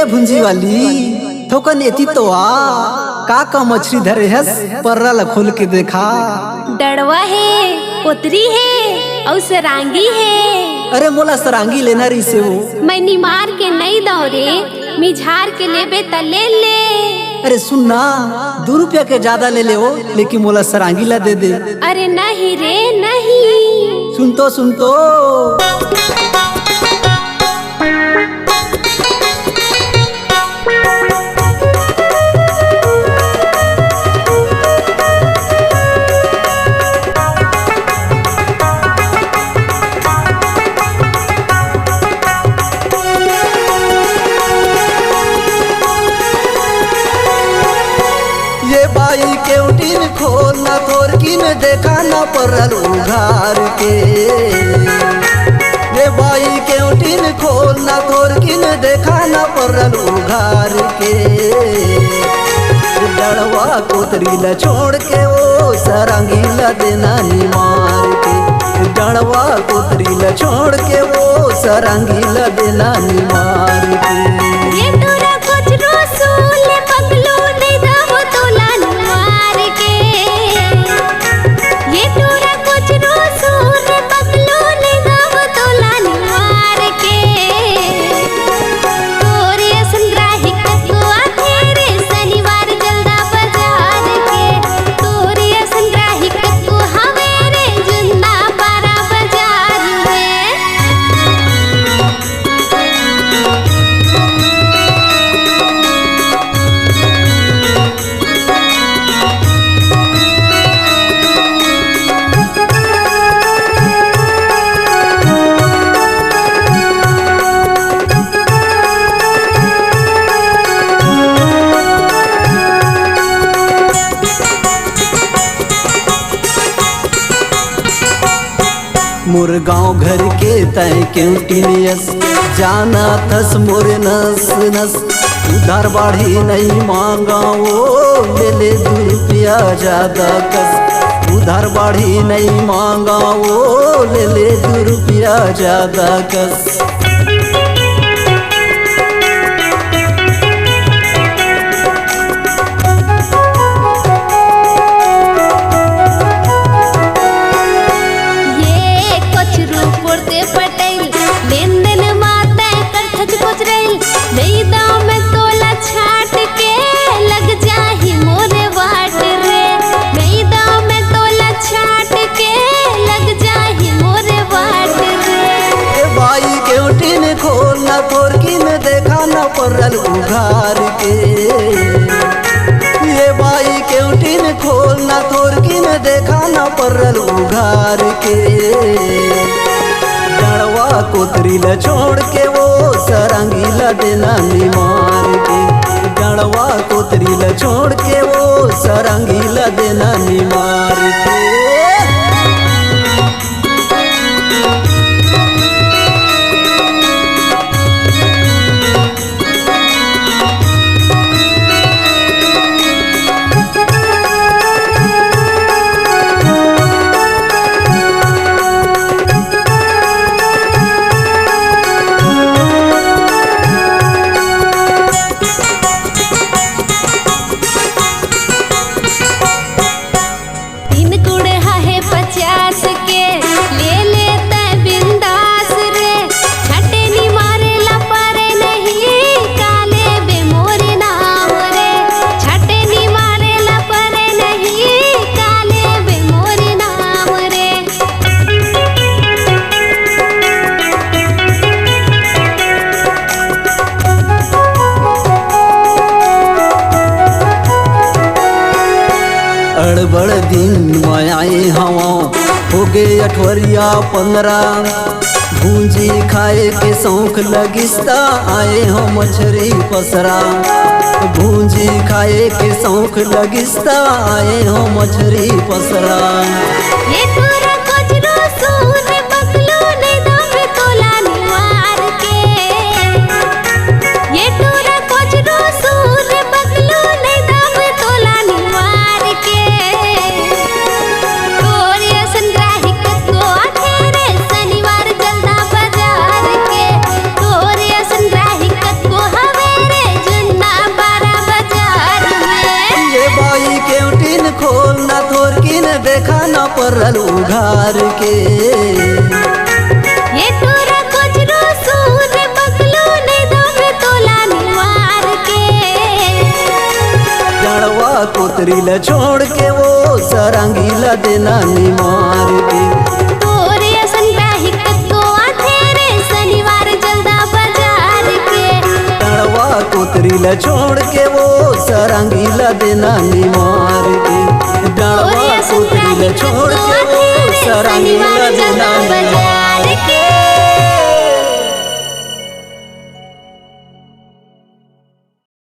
भुंजी वाली थोकन एती तो का मछली धरे हस पर्रा खोल के देखा। डड़वा है, पोतरी है और सरांगी है। अरे मोला सरांगी लेना रही से वो मैं निमार के नहीं दौरे, मिझार के लेबे त ले ले। अरे सुन ना, 2 रुपया के ज्यादा ले ले वो, लेकिन मोला सरांगी ला दे दे। अरे नहीं रे नहीं। सुन तो बाई के उठीन खोलना तोर की में देखा ना परल उघार के। ये बाई के उठीन खोलना तोर की में देखा ना परल उघार के। डड़वा कोतरी ला छोड़ के वो सरांगी ला देना निमार के। डड़वा कोतरी ला छोड़ के वो सरांगी ला देना निमार के। ये तोरा कुछ रसूल पगलू नहीं दाव तोला निमार के। ये तोरा कुछ रसूल पगलू नहीं दाव तोला निमार के। तोरे संग्राही को आखिर शनिवार जल्दा बाजार के। तोरे संग्राही को हवेरे जुन्ना पारा बाजार में। मोर गाँव घर के तय क्यों टिनियस जाना थस मोर नस नस। उधार बाढ़ी नहीं मांगा वो ले ले 2 रुपया ज्यादा कस। उधार बाढ़ी नहीं मांगा वो ले ले 2 रुपया ज्यादा कस। खोलना तोर की में देखा ना परल उघार के। ये बाई के उठीन खोलना तोर की में देखा ना परल उघार के। डड़वा कोतरी ला छोड़ के वो सरांगी ला देना निमार के। डड़वा कोतरी ला छोड़ के वो सरांगी ला देना निमार के। अड़बड़ दिन में आए हवा हो गए 18-15। भूंजी खाए के शौक लगिस्ता आए हो मछरी पसरा। भूंजी खाए के शौक लगिस्ता आए हो मछरी पसरा। ये तोरा कुछ रसूल पगलू नहीं दाव तोला निमार के। ये तोरा कुछ रसूल पगलू नहीं दाव तोला निमार के। तोरे संग्राही को आखिर शनिवार जल्दा बाजार के। तोरे संग्राही को हवेरे देखा न परल उघार के। ये तोरा कोचरो सुन बकलो ने दम तोला निवार के। डड़वा कोतरी ल छोड़ के वो सरांगी ल देना निमार के। तोरे असन बाही कत्तो आथे रे शनिवार जल्दा बाजार के। डड़वा कोतरी ल छोड़ के वो सरांगी ल देना निमार के। डड़वा कोतरी ल छोड़ के वो सरांगी ल देना निमार के।